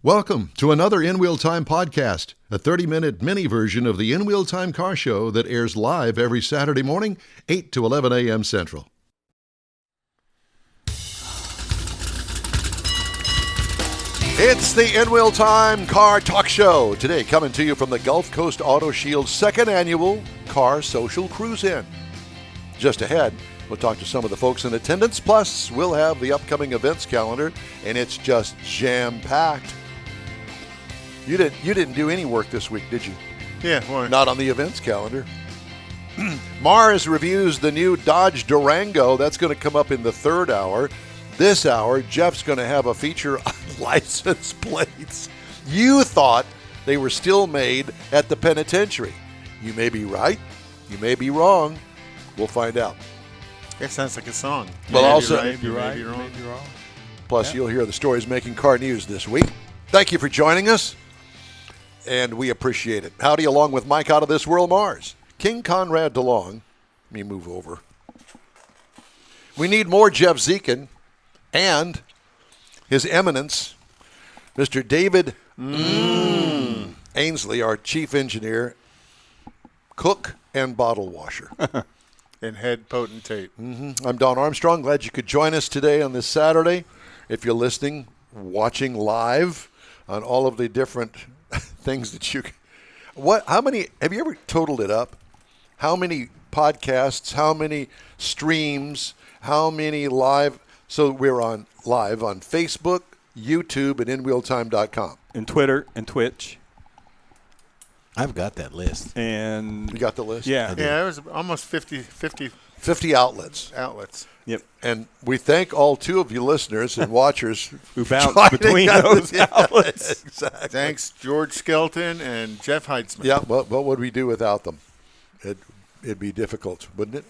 Welcome to another In Wheel Time podcast, a 30-minute mini version of the In Wheel Time car show that airs live every Saturday morning, 8 to 11 a.m. Central. It's the In Wheel Time Car Talk Show. Today, coming to you from the Gulf Coast Auto Shield's second annual Car Social Cruise-In. Just ahead, we'll talk to some of the folks in attendance, plus we'll have the upcoming events calendar, and it's just jam-packed. You didn't do any work this week, did you? Yeah, why? Not on the events calendar. Mars reviews the new Dodge Durango. That's going to come up in the third hour. This hour, Jeff's going to have a feature on license plates. You thought they were still made at the penitentiary. You may be right. You may be wrong. We'll find out. It sounds like a song. Well, also, maybe right, maybe wrong. Plus, you'll hear the stories making car news this week. Thank you for joining us, and we appreciate it. Howdy, along with Mike out of this world, Mars. King Conrad DeLong. Let me move over. We need more Jeff Zekin and His Eminence, Mr. David Ainsley, our chief engineer, cook, and bottle washer. And head potentate. I'm Don Armstrong. Glad you could join us today on this Saturday. If you're listening, watching live on all of the different things that you can. How many, have you ever totaled it up? How many podcasts, how many streams, how many live? So we're on live on Facebook, YouTube, and InWheelTime.com. And Twitter and Twitch. I've got that list. And You got the list? yeah. Yeah, it was almost 50 50 outlets. outlets. Yep. And we thank all two of you listeners and watchers Who bounced joining between us. those Yeah, outlets. Exactly. Thanks, George Skelton and Jeff Heitzman. Yeah, what would we do without them? It'd be difficult, wouldn't it?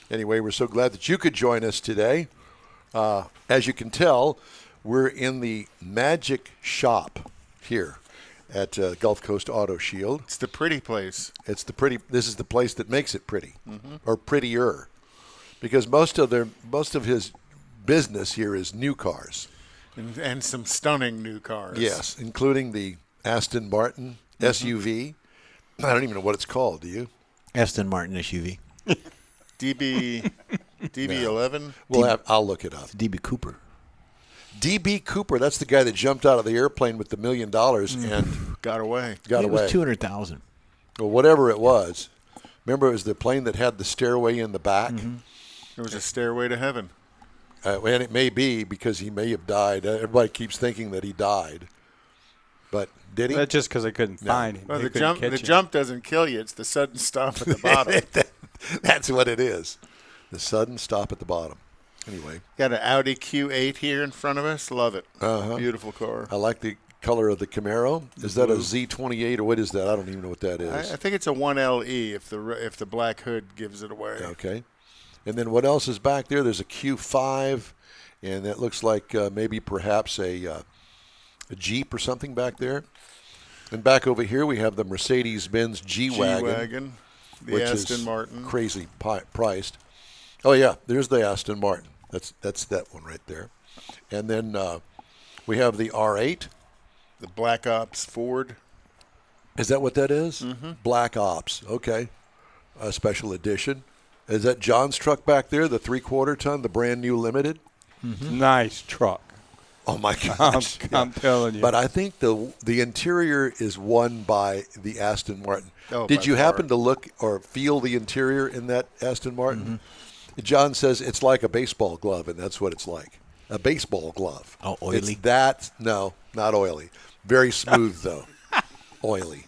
Anyway, we're so glad that you could join us today. As you can tell, we're in the magic shop here at Gulf Coast Auto Shield. It's the pretty place. This is the place that makes it pretty, or prettier, because most of his business here is new cars. And some stunning new cars. Yes, including the Aston Martin SUV. I don't even know what it's called. Do you? Aston Martin SUV. DB11. I'll look it up. DB Cooper. DB Cooper, that's the guy that jumped out of the airplane with the $1 million and Got away. got It away. was 200,000. Well, whatever it was. Remember, it was the plane that had the stairway in the back? It was a stairway to heaven. And it may be because he may have died. Everybody keeps thinking that he died. But did he? That's just because I couldn't find him. Well, They the couldn't jump catch the him. jump doesn't kill you. It's the sudden stop at the bottom. That's what it is. The sudden stop at the bottom. Anyway, Got an Audi Q8 here in front of us. Love it. Beautiful car. I like the color of the Camaro. Is that a Z28 or what is that? I don't even know what that is. I think it's a 1LE if the black hood gives it away. Okay. And then what else is back there? There's a Q5, and that looks like maybe perhaps a Jeep or something back there. And back over here we have the Mercedes-Benz G-Wagon. G-Wagon, the which Aston is Martin. crazy priced. Oh, yeah, there's the Aston Martin. That's that one right there. And then we have the R8. The Black Ops Ford. Is that what that is? Black Ops. Okay. A special edition. Is that John's truck back there, the 3/4 ton, the brand new limited? Nice truck. Oh, my gosh. I'm telling you. But I think the interior is won by the Aston Martin. Oh, Did by you far. happen to look or feel the interior in that Aston Martin? John says it's like a baseball glove, and that's what it's like. A baseball glove. Oh, oily? No, not oily. Very smooth, though. Oily.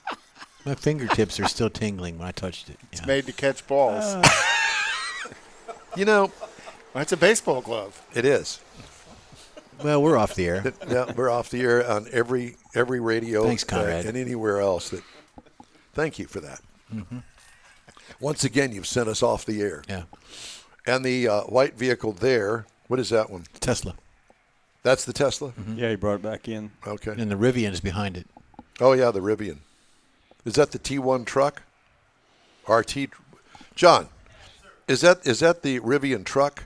My fingertips are still tingling when I touched it. It's made to catch balls. You know, Well, it's a baseball glove. it is. Well, we're off the air. Yeah, we're off the air on every radio. Thanks, Conrad. And anywhere else. Thank you for that. Once again, you've sent us off the air. Yeah. And the white vehicle there, what is that one? Tesla. That's the Tesla? Yeah, he brought it back in. Okay. And the Rivian is behind it. Oh, yeah, the Rivian. Is that the T1 truck? RT? John, is that the Rivian truck?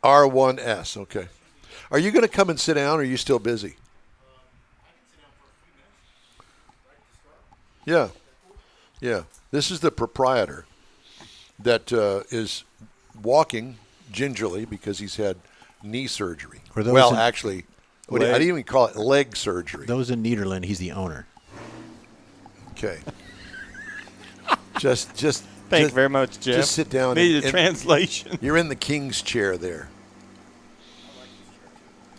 R1S, okay. Are you going to come and sit down, or are you still busy? Yeah. Yeah. This is the proprietor that is walking gingerly because he's had knee surgery. For those Well, in- actually, I didn't even call it leg surgery. Those in Nederland, he's the owner. Okay. Just Thank you very much, Jeff. Just sit down. Need a translation. You're in the king's chair there.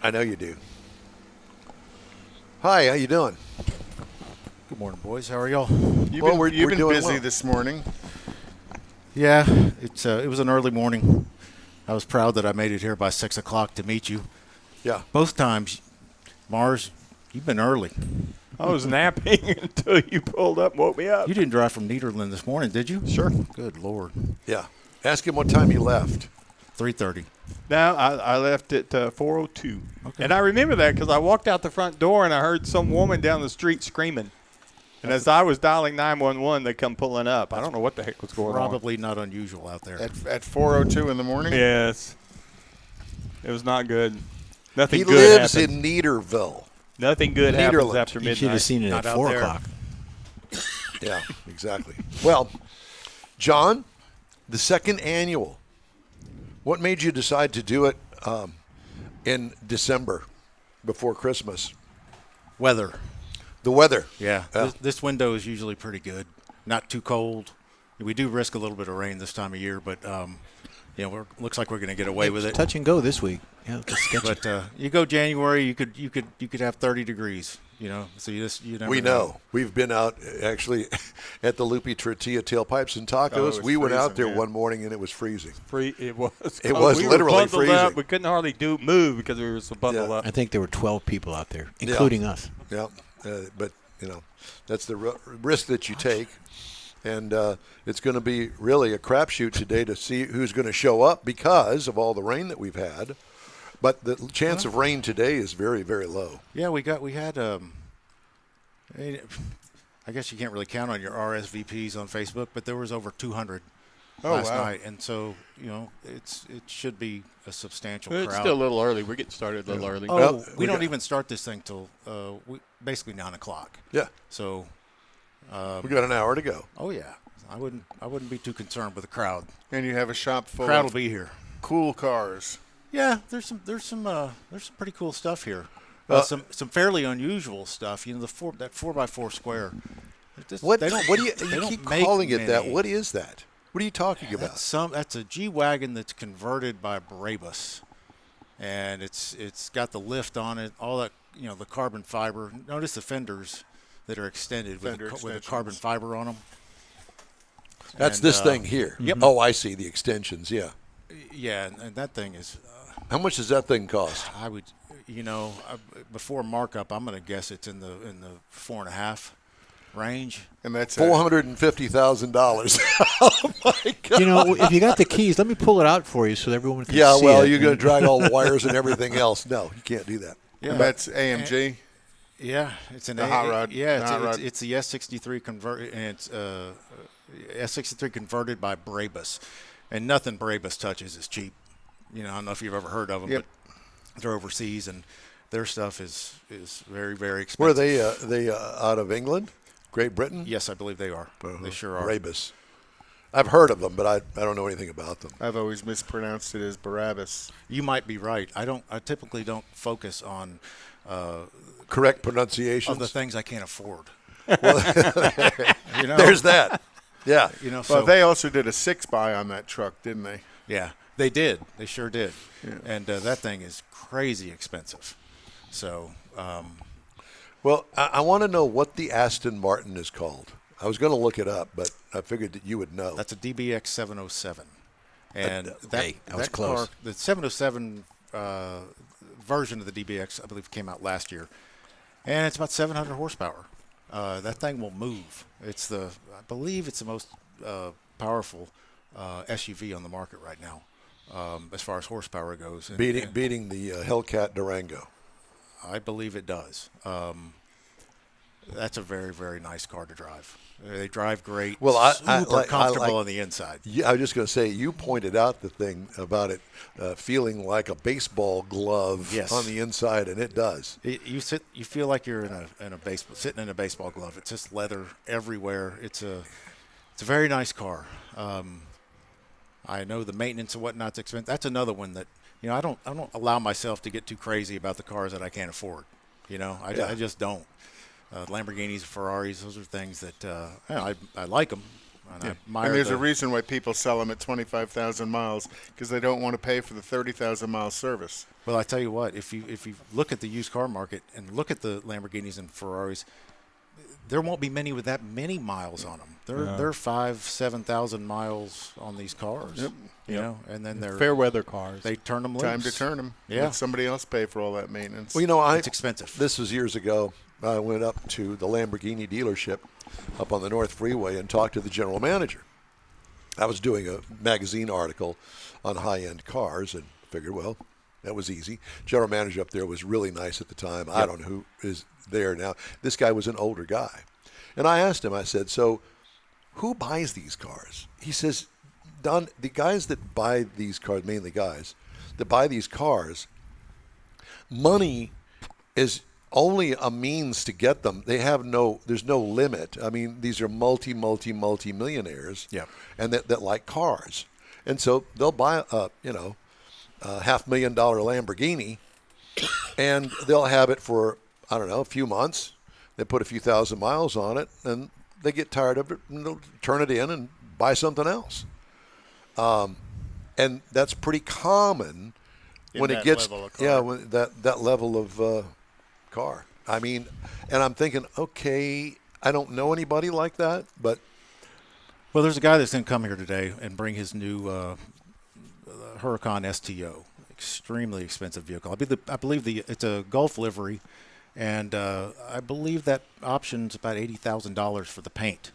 I know you do. Hi, how you doing? Good morning, boys. How are y'all? We're You've been doing busy well. this morning. Yeah, it was an early morning. I was proud that I made it here by 6 o'clock to meet you. Yeah. Both times, Mars, you've been early. I was napping until you pulled up and woke me up. You didn't drive from Nederland this morning, did you? Sure. Good Lord. Yeah. Ask him what time he left. 3:30. No, I left at 4:02. Okay. And I remember that because I walked out the front door and I heard some woman down the street screaming. And as I was dialing 911, they come pulling up. I don't know what the heck was going Probably not unusual out there. At 4:02 in the morning? on. Yes. It was not good. Nothing He good lives happened. in Niederville. Nothing good happens Nederland. after You should have midnight. seen it Not at out 4 there. o'clock. Yeah, exactly. Well, John, the second annual. What made you decide to do it in December before Christmas? Weather. The weather. Yeah. This window is usually pretty good. Not too cold. We do risk a little bit of rain this time of year, but looks like we're going to get away with it. Touch and go this week. Yeah, it's sketchy. But you go January, you could have 30 degrees. So you never We know. We've been out actually at the Loopy Tortilla Tailpipes and Tacos. Oh, it was we went out there freezing, yeah. one morning and it was freezing. It was. It was we literally were bundled freezing. Up. We couldn't hardly move because we were so bundled Yeah. up. I think there were 12 people out there, including us. Yeah, but that's the risk that you take, and it's going to be really a crapshoot today to see who's going to show up because of all the rain that we've had. But the chance of rain today is very, very low. Yeah, we had. I guess you can't really count on your RSVPs on Facebook, but there was over 200 last wow. night, and so it should be a substantial It's crowd. still a little early. We're getting started a little early. Oh, Well, we don't even start this thing till basically 9 o'clock. Yeah, So, we got an hour to go. oh yeah, I wouldn't be too concerned with the crowd. And you have a shop full Crowd will of be here. cool cars. Yeah, there's some pretty cool stuff here. Some fairly unusual stuff. The that 4x4 square. What? They don't, What do you they don't keep make calling it that? many. What is that? What are you talking about? That's a G-Wagon that's converted by Brabus, and it's got the lift on it, all that, the carbon fiber. Notice the fenders that are extended with Fender the carbon extensions. fiber on them. That's And, this thing here. Yep. Oh, I see the extensions. Yeah. Yeah, and that thing is, How much does that thing cost? I would, before markup, I'm going to guess it's in the 4.5 range. And that's $450,000. Oh my God! If you got the keys, let me pull it out for you so everyone can Yeah, see well, it. you're going to drag all the wires and everything else. No, you can't do that. Yeah, And that's AMG. Yeah, it's an The hot rod. Yeah, The hot rod. it's the S63 converted, and it's S63 converted by Brabus, and nothing Brabus touches is cheap. I don't know if you've ever heard of them, Yep. but they're overseas, and their stuff is very, very expensive. Where are they out of England, Great Britain? Yes, I believe they are. They sure are. Rabus. I've heard of them, but I don't know anything about them. I've always mispronounced it as Barabbas. You might be right. I typically don't focus on Correct pronunciations. of the things I can't afford. There's that. Yeah. So Well, they also did a 6-by on that truck, didn't they? yeah, they did. They sure did. And that thing is crazy expensive. So, Well, I want to know what the Aston Martin is called. I was going to look it up, but I figured that you would know. that's a DBX 707. And hey, I was that close. car, the 707 version of the DBX, I believe, came out last year. And it's about 700 horsepower. That thing will move. I believe it's the most powerful SUV on the market right now, as far as horsepower goes. And beating the Hellcat Durango. I believe it does. that's a very, very nice car to drive. They drive great. Well, super comfortable on the inside. Yeah, I was just going to say, you pointed out the thing about it feeling like a baseball glove on the inside, and it does. You feel like you're sitting in a baseball glove. It's just leather everywhere. It's a very nice car. I know the maintenance and whatnot's expensive. That's another one that I don't allow myself to get too crazy about the cars that I can't afford. I just don't. Lamborghinis, Ferraris, those are things that I like them. And I admire and there's a reason why people sell them at 25,000 miles, because they don't want to pay for the 30,000 mile service. Well, I tell you what, if you look at the used car market and look at the Lamborghinis and Ferraris, there won't be many with that many miles on them. They're 5,000-7,000 miles on these cars. Yep. And then they're fair weather cars. They turn them loose. Time to turn them. Yeah. Let somebody else pay for all that maintenance. Well, it's expensive. This was years ago. I went up to the Lamborghini dealership up on the North Freeway and talked to the general manager. I was doing a magazine article on high-end cars and figured, well, that was easy. General manager up there was really nice at the time. Yep. I don't know who is there now. This guy was an older guy. And I asked him, I said, so who buys these cars? He says, Don, the guys that buy these cars, mainly guys, that buy these cars, money is only a means to get them. There's no limit. I mean, these are multi-millionaires, and that like cars. And so they'll buy a $500,000 Lamborghini, and they'll have it for, I don't know, a few months. They put a few thousand miles on it, and they get tired of it, and they'll turn it in and buy something else. And that's pretty common when it gets when that level of car. I mean, and I'm thinking, okay, I don't know anybody like that, but well, there's a guy that's going to come here today and bring his new Huracan STO, extremely expensive vehicle. I believe it's a Gulf livery, and I believe that option's about $80,000 for the paint.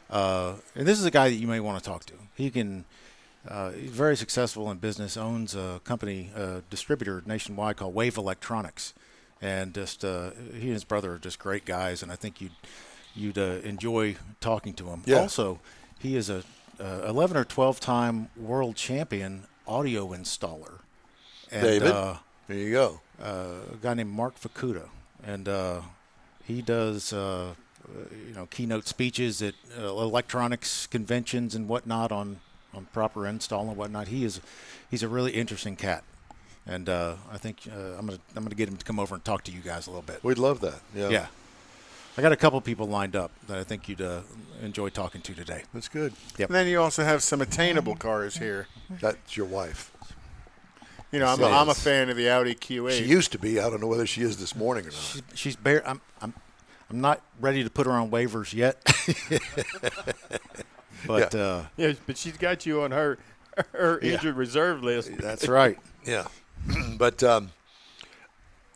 And this is a guy that you may want to talk to. He can. He's very successful in business. Owns a company, distributor nationwide called Wave Electronics. And just he and his brother are just great guys, and I think you'd enjoy talking to him. Yeah. Also, he is a 11 or 12-time world champion audio installer. And, David, there you go. A guy named Mark Fukuda, and he does keynote speeches at electronics conventions and whatnot on proper install and whatnot. He's a really interesting cat. And I think I'm gonna get him to come over and talk to you guys a little bit. We'd love that. Yeah. I got a couple people lined up that I think you'd enjoy talking to today. That's good. Yep. And then you also have some attainable cars here. That's your wife. I'm a fan of the Audi Q8. She used to be. I don't know whether she is this morning or not. She's bare. I'm not ready to put her on waivers yet. But but she's got you on her injured reserve list. That's right. Yeah. But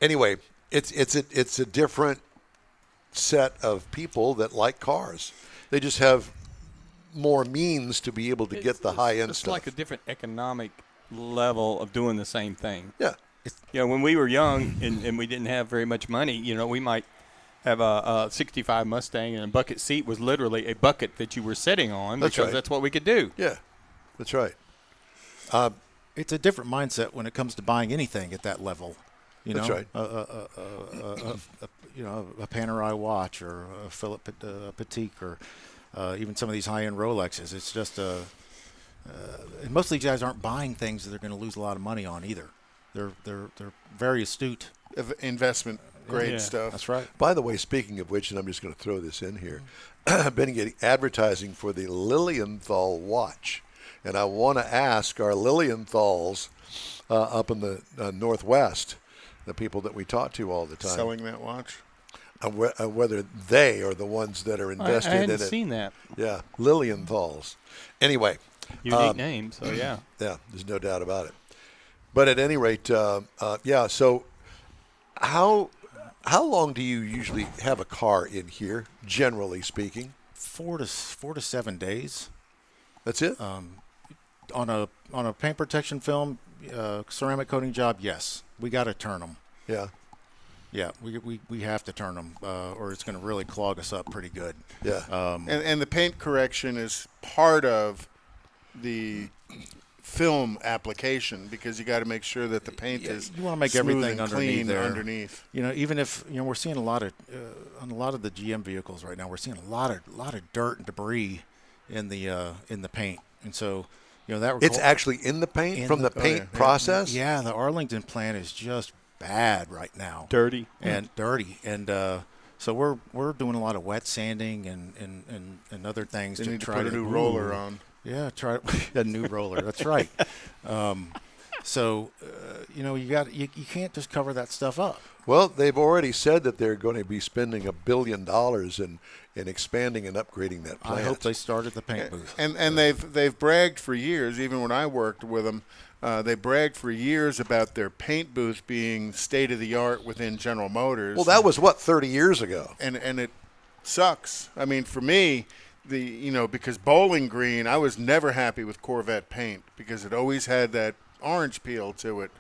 anyway, it's a different set of people that like cars. They just have more means to be able to get the high-end it's stuff. It's like a different economic level of doing the same thing. Yeah. When we were young and we didn't have very much money, we might have a 65 Mustang, and a bucket seat was literally a bucket that you were sitting on because that's what we could do. Yeah, that's right. It's a different mindset when it comes to buying anything at that level. That's right. A Panerai watch or a Philippe Patek or even some of these high-end Rolexes. It's just and most of these guys aren't buying things that they're going to lose a lot of money on either. They're very astute. Investment grade stuff. That's right. By the way, speaking of which, and I'm just going to throw this in here, I've been getting advertising for the Lilienthal watch. And I want to ask our Lilienthals up in the Northwest, the people that we talk to all the time, Selling that watch? Whether they are the ones that are invested in it. I hadn't seen that. Yeah, Lilienthals. Anyway. Unique name, so yeah. Yeah, there's no doubt about it. But at any rate, so how long do you usually have a car in here, generally speaking? 4 to 7 days. That's it? On a paint protection film, ceramic coating job, yes. We got to turn them. Yeah. Yeah, we have to turn them, or it's going to really clog us up pretty good. Yeah. And the paint correction is part of the film application because you got to make sure that the paint is you want to make smooth everything and underneath clean there. underneath. Even if we're seeing a lot of on a lot of the GM vehicles right now, we're seeing a lot of dirt and debris in the paint, and so that It's actually in the paint from the paint process? Yeah, the Arlington plant is just bad right now. Dirty. And so we're doing a lot of wet sanding and other things They to need to try put a new roller on. Yeah, try a new roller. That's right. You can't just cover that stuff up. Well, they've already said that they're going to be spending $1 billion in expanding and upgrading that plant. I hope they started the paint booth. And they've bragged for years, even when I worked with them, they bragged for years about their paint booth being state of the art within General Motors. Well, that was 30 years ago. And it sucks. I mean, for me, because Bowling Green, I was never happy with Corvette paint because it always had that orange peel to it.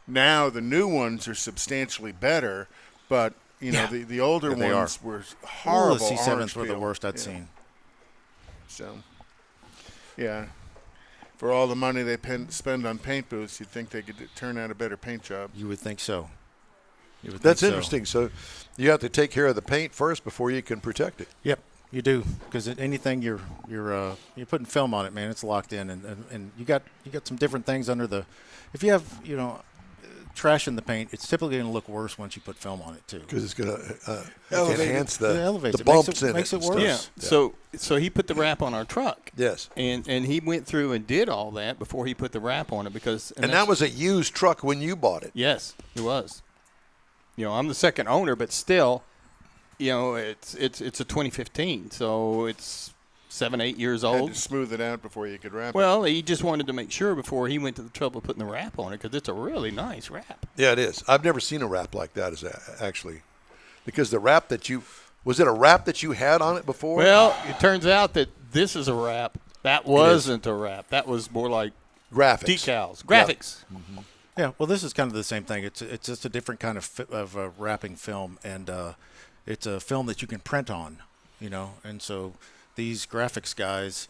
Now the new ones are substantially better, but the older ones were horrible. The C7s orange were the peel. worst I'd seen. So, yeah, for all the money they spend on paint booths, you'd think they could turn out a better paint job. You would think so. That's interesting. So you have to take care of the paint first before you can protect it. Yep, you do, because anything you're putting film on it, man, it's locked in, and you got some different things under the. If you have trash in the paint, it's typically going to look worse once you put film on it too. Because it's going to enhance the it, bumps in makes it. it worse. Yeah. So he put the wrap on our truck. Yes. And he went through and did all that before he put the wrap on it because. And that was a used truck when you bought it. Yes, it was. I'm the second owner, but still, it's a 2015, so it's 7-8 years old. Had to smooth it out before you could wrap it. Well, he just wanted to make sure before he went to the trouble of putting the wrap on it because it's a really nice wrap. Yeah, it is. I've never seen a wrap like that. Actually, because the wrap that was it a wrap that you had on it before? Well, it turns out that this is a wrap. That wasn't a wrap. That was more like graphics, decals, graphics. Yep. Mm-hmm. Yeah, well, this is kind of the same thing. It's just a different kind of wrapping film, and it's a film that you can print on, And so these graphics guys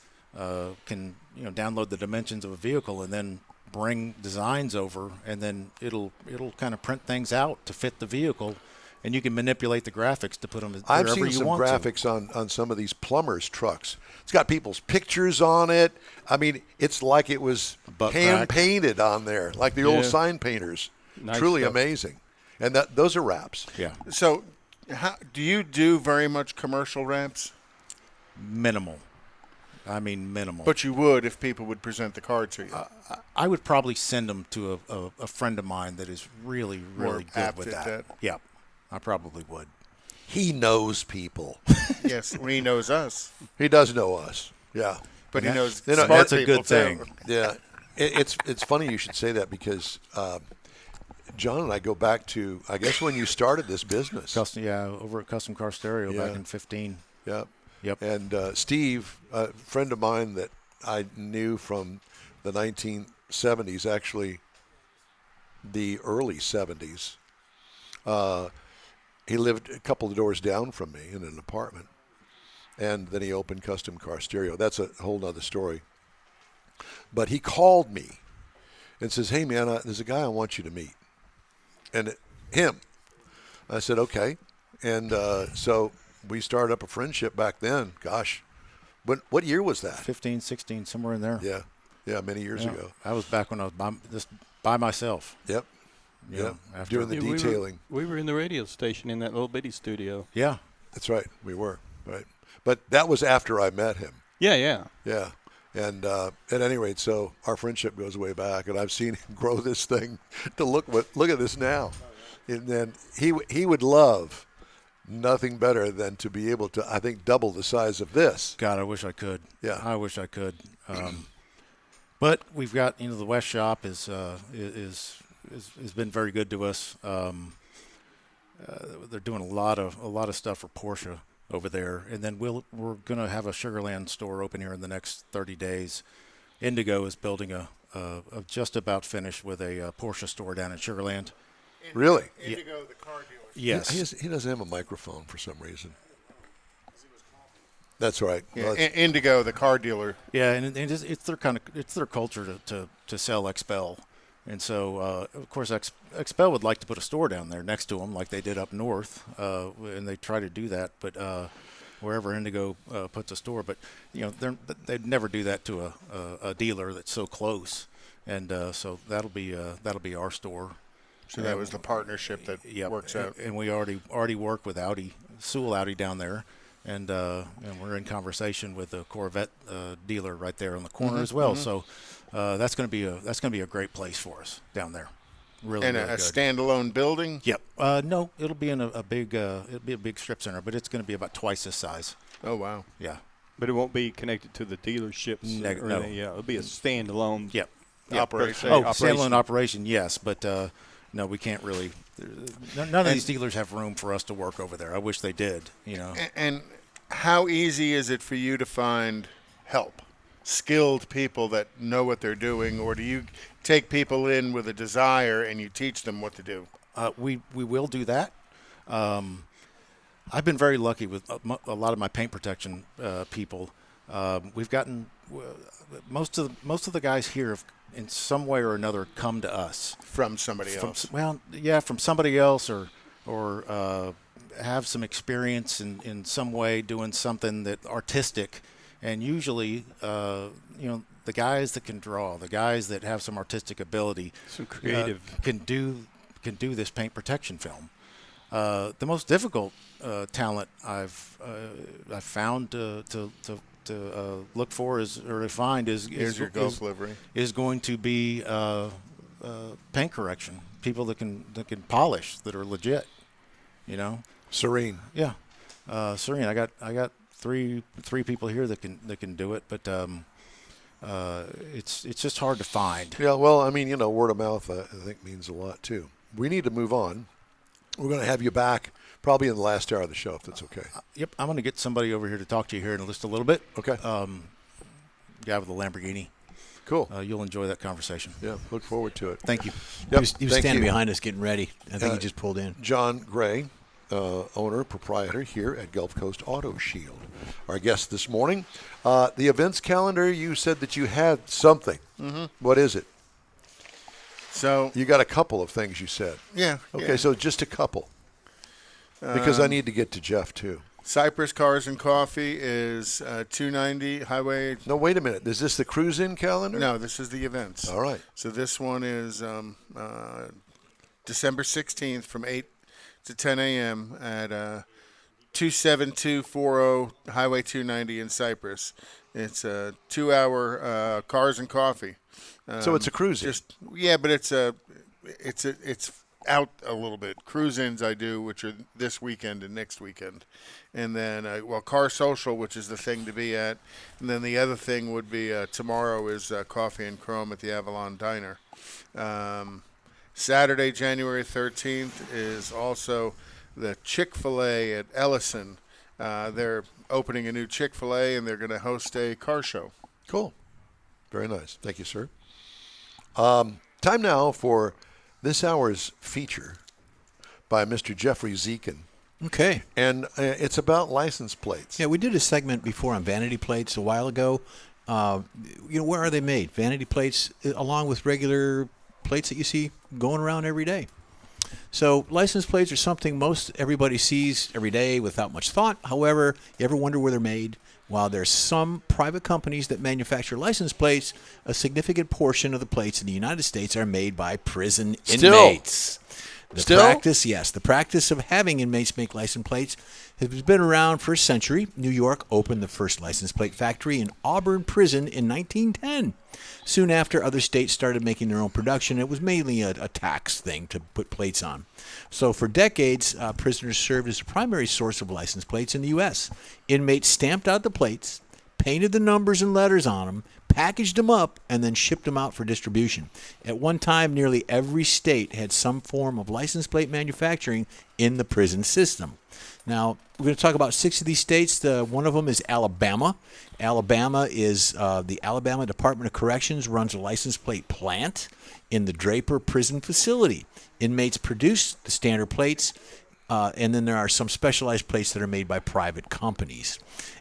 can download the dimensions of a vehicle and then bring designs over, and then it'll kind of print things out to fit the vehicle, and you can manipulate the graphics to put them wherever you want. I've seen some graphics on some of these plumbers' trucks. It's got people's pictures on it. I mean, it's like it was hand painted on there, like the old sign painters. Nice Truly stuff. Amazing. And those are wraps. Yeah. So, do you do very much commercial wraps? Minimal. I mean, minimal. But you would if people would present the car to you. I would probably send them to a friend of mine that is really, really good apt with at that. Yeah, I probably would. He knows people. Yes, when he knows us. He does know us. Yeah. But he knows You know, smart that's a people, good thing. too. Yeah. It's funny you should say that because John and I go back to, I guess, when you started this business. Over at Custom Car Stereo back in 15. Yep. Yep. And Steve, a friend of mine that I knew from the 1970s, actually the early 70s, he lived a couple of doors down from me in an apartment. And then he opened Custom Car Stereo. That's a whole nother story. But he called me and says, hey, man, there's a guy I want you to meet. And him. I said, okay. And so we started up a friendship back then. Gosh, what year was that? 15, 16, somewhere in there. Yeah, many years ago. I was back when I was just by myself. Yep. Yeah, Doing the detailing. We were in the radio station in that little bitty studio. Yeah. That's right. We were. Right. But that was after I met him. Yeah. Yeah. And at any rate, so our friendship goes way back, and I've seen him grow this thing to look at this now. And then he would love nothing better than to be able to, I think, double the size of this. God, I wish I could. Yeah. I wish I could. But we've got, the West Shop has been very good to us. They're doing a lot of stuff for Porsche over there, and then we're going to have a Sugarland store open here in the next 30 days. Indigo is building a just about finished with a Porsche store down in Sugarland, Really? Indigo, the car dealer. Yes. He doesn't have a microphone for some reason. That's right. Yeah, Well, that's- Indigo, the car dealer. Yeah, and it's their culture to sell XPEL, and so of course XPEL would like to put a store down there next to them, like they did up north, and they try to do that, but wherever Indigo puts a store, but they'd never do that to a dealer that's so close, and so that'll be our store. So that was the partnership that works out. And we already work with Audi, Sewell Audi down there. And we're in conversation with a Corvette dealer right there on the corner as well. So that's going to be a great place for us down there. Really, And really a good. standalone building. Yep. No, it'll be in a big strip center, but it's going to be about twice this size. Oh wow. Yeah. But it won't be connected to the dealerships. No. Yeah, it'll be a standalone. Yep. Operation. Standalone operation, yes, but no, we can't really. None of these dealers have room for us to work over there. I wish they did. And how easy is it for you to find help, skilled people that know what they're doing, or do you take people in with a desire and you teach them what to do? We will do that. I've been very lucky with a lot of my paint protection people. We've gotten most of the guys here have, in some way or another, come to us From somebody else. from somebody else, or have some experience in some way doing something that artistic, and usually the guys that can draw, the guys that have some artistic ability, Some creative. can do this paint protection film. The most difficult talent I've found to look for is Here's your Gulf livery. is going to be paint correction. People that can polish, that are legit. Serene. Yeah, Serene. I got three people here that can do it, but it's just hard to find. Yeah, well, I mean, word of mouth, I think, means a lot, too. We need to move on. We're going to have you back probably in the last hour of the show, if that's okay. Yep, I'm going to get somebody over here to talk to you here in just a little bit. Okay. Guy with a Lamborghini. Cool. You'll enjoy that conversation. Yeah, look forward to it. Thank you. Yep, He was thank standing you. behind us getting ready. I think he just pulled in. John Gray, owner, proprietor here at Gulf Coast Auto Shield. Our guest this morning. The events calendar, you said that you had something. Mm-hmm. What is it? So You got a couple of things you said. yeah. Okay, yeah. so just a couple. Because I need to get to Jeff, too. Cypress Cars and Coffee is 290 Highway. No, wait a minute. Is this the cruise-in calendar? No, this is the events. All right. So this one is December 16th from 8 to 10 a.m. at 27240 Highway 290 in Cypress. It's a 2-hour cars and coffee. So it's a cruise-in. But it's out a little bit. Cruise-ins I do, which are this weekend and next weekend. And then, Car Social, which is the thing to be at. And then the other thing would be tomorrow is Coffee and Chrome at the Avalon Diner. Saturday, January 13th is also the Chick-fil-A at Ellison. They're opening a new Chick-fil-A, and they're going to host a car show. Cool. Very nice. Thank you, sir. Time now for this hour's feature by Mr. Jeffrey Zekin. Okay. And it's about license plates. Yeah, we did a segment before on vanity plates a while ago. Where are they made? Vanity plates, along with regular plates that you see going around every day. So license plates are something most everybody sees every day without much thought. However, you ever wonder where they're made? While there's some private companies that manufacture license plates, a portion of the plates in the United States are made by prison inmates. The practice of having inmates make license plates has been around for a century. New York opened the first license plate factory in Auburn Prison in 1910. Soon after, other states started making their own production. It was mainly a tax thing to put plates on. So for decades, prisoners served as the primary source of license plates in the U.S. Inmates stamped out the plates, painted the numbers and letters on them, packaged them up, and then shipped them out for distribution. At one time, nearly every state had some form of license plate manufacturing in the prison system. Now, we're going to talk about 6 of these states. One of them is Alabama. Alabama is the Alabama Department of Corrections runs a license plate plant in the Draper Prison Facility. Inmates produce the standard plates, and then there are some specialized plates that are made by private companies.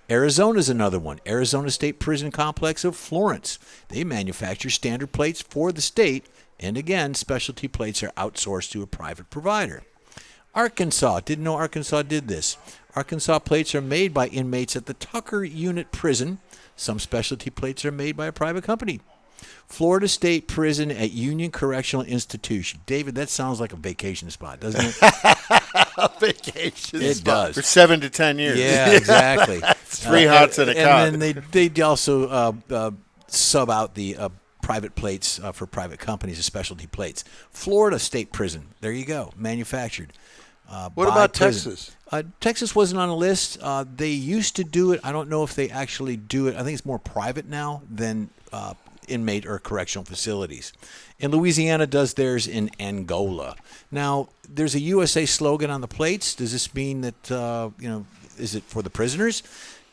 Arizona is another one. Arizona State Prison Complex of Florence. They manufacture standard plates for the state, and again, specialty plates are outsourced to a private provider. Arkansas. Didn't know Arkansas did this. Arkansas plates are made by inmates at the Tucker Unit Prison. Some specialty plates are made by a private company. Florida State Prison at Union Correctional Institution. David, that sounds like a vacation spot, doesn't it? A vacation It spot. does. For 7 to 10 years. Yeah, exactly. It's 3 hots and a cot. And then they also sub out the private plates for private companies as specialty plates. Florida State Prison. There you go. Manufactured. What about Texas? Texas wasn't on the list. They used to do it. I don't know if they actually do it. I think it's more private now than inmate or correctional facilities. And Louisiana does theirs in Angola. Now, there's a USA slogan on the plates. Does this mean that, is it for the prisoners?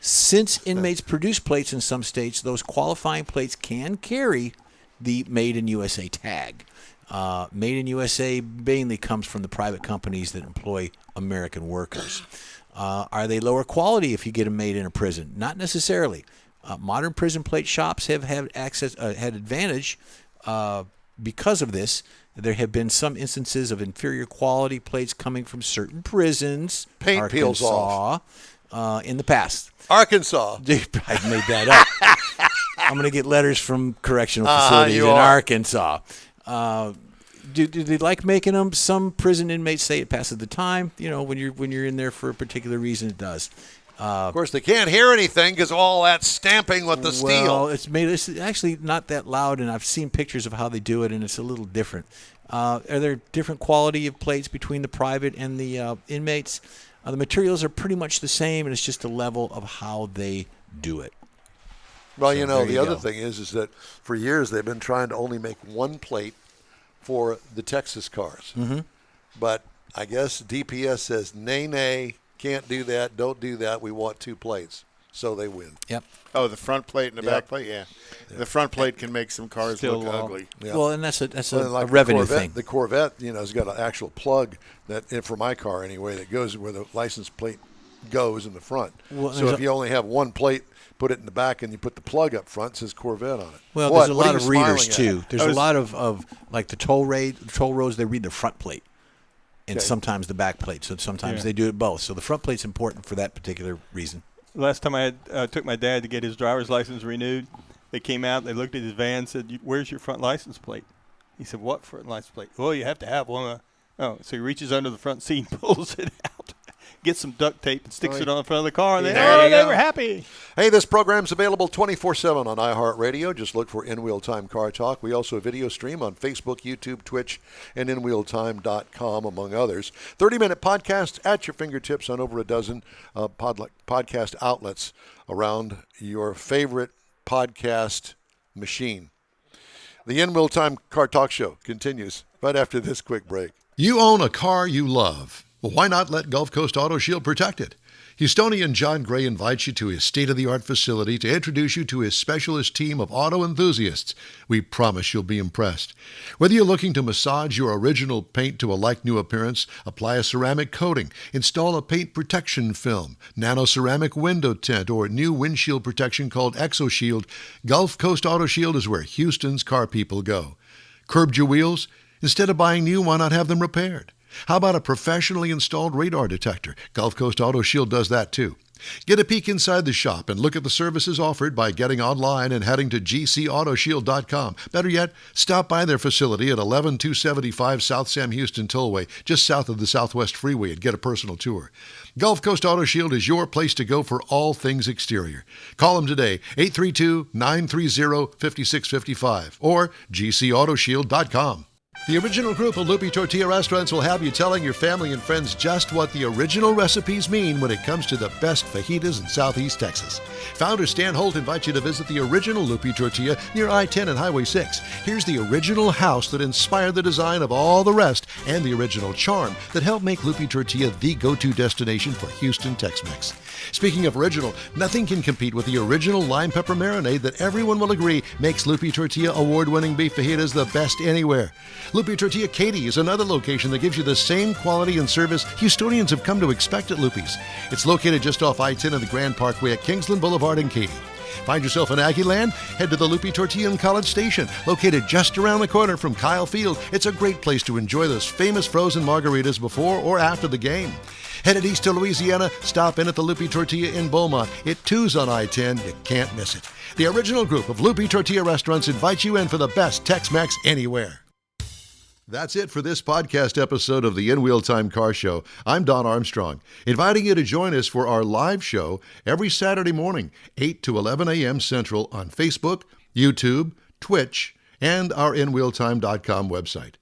Since inmates produce plates in some states, those qualifying plates can carry the Made in USA tag. Made in USA mainly comes from the private companies that employ American workers. Are they lower quality if you get them made in a prison? Not necessarily. Modern prison plate shops have had advantage because of this. There have been some instances of inferior quality plates coming from certain prisons. Paint peels off. In the past. Arkansas. I made that up. I'm going to get letters from correctional facilities in Arkansas. Do they like making them? Some prison inmates say it passes the time. When you're in there for a particular reason, it does. Of course, they can't hear anything because of all that stamping with the steel. Well, it's actually not that loud, and I've seen pictures of how they do it, and it's a little different. Are there different quality of plates between the private and the inmates? The materials are pretty much the same, and it's just the level of how they do it. Well, So the other thing is that for years they've been trying to only make one plate for the Texas cars. Mm-hmm. But I guess DPS says, nay, can't do that, don't do that, we want 2 plates. So they win. Yep. Oh, the front plate and the back plate? Yeah. The front plate can make some cars Still look long. ugly. Yeah. Well, and that's a Like revenue the Corvette, thing. The Corvette, has got an actual plug that, for my car anyway, that goes where the license plate goes in the front. Well, so if you only have one plate, put it in the back, and you put the plug up front, it says Corvette on it. Well, What? there's a What lot are of you readers smiling too. at? There's a lot of like the toll roads. They read the front plate, and Okay. sometimes the back plate. So sometimes they do it both. So the front plate's important for that particular reason. Last time I took my dad to get his driver's license renewed, they came out, they looked at his van and said, "Where's your front license plate?" He said, "What front license plate?" "Well, you have to have one." So he reaches under the front seat and pulls it out, gets some duct tape and sticks it on the front of the car, and There they you go. were happy. Hey, this program's available 24/7 on iHeartRadio. Just look for In Wheel Time Car Talk. We also video stream on Facebook, YouTube, Twitch, and InWheelTime.com, among others. 30-minute podcasts at your fingertips on over a dozen podcast outlets around your favorite podcast machine. The In Wheel Time Car Talk Show continues right after this quick break. You own a car you love. Well, why not let Gulf Coast Auto Shield protect it? Houstonian John Gray invites you to his state-of-the-art facility to introduce you to his specialist team of auto enthusiasts. We promise you'll be impressed. Whether you're looking to massage your original paint to a like-new appearance, apply a ceramic coating, install a paint protection film, nano-ceramic window tint, or new windshield protection called ExoShield, Gulf Coast Auto Shield is where Houston's car people go. Curbed your wheels? Instead of buying new, why not have them repaired? How about a professionally installed radar detector? Gulf Coast Auto Shield does that too. Get a peek inside the shop and look at the services offered by getting online and heading to gcautoshield.com. Better yet, stop by their facility at 11275 South Sam Houston Tollway, just south of the Southwest Freeway, and get a personal tour. Gulf Coast Auto Shield is your place to go for all things exterior. Call them today, 832-930-5655 or gcautoshield.com. The original group of Lupi Tortilla restaurants will have you telling your family and friends just what the original recipes mean when it comes to the best fajitas in Southeast Texas. Founder Stan Holt invites you to visit the original Lupi Tortilla near I-10 and Highway 6. Here's the original house that inspired the design of all the rest and the original charm that helped make Lupi Tortilla the go-to destination for Houston Tex-Mex. Speaking of original, nothing can compete with the original lime pepper marinade that everyone will agree makes Lupi Tortilla award-winning beef fajitas the best anywhere. Lupi Tortilla Katy is another location that gives you the same quality and service Houstonians have come to expect at Lupi's. It's located just off I-10 and the Grand Parkway at Kingsland Boulevard in Katy. Find yourself in Aggie Land? Head to the Lupi Tortilla in College Station, located just around the corner from Kyle Field. It's a great place to enjoy those famous frozen margaritas before or after the game. Headed east to Louisiana, stop in at the Lupi Tortilla in Beaumont. It too's on I-10. You can't miss it. The original group of Lupi Tortilla restaurants invites you in for the best Tex-Mex anywhere. That's it for this podcast episode of the In Wheel Time Car Show. I'm Don Armstrong, inviting you to join us for our live show every Saturday morning, 8 to 11 a.m. Central on Facebook, YouTube, Twitch, and our InWheelTime.com website.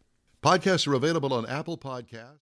Podcasts are available on Apple Podcasts.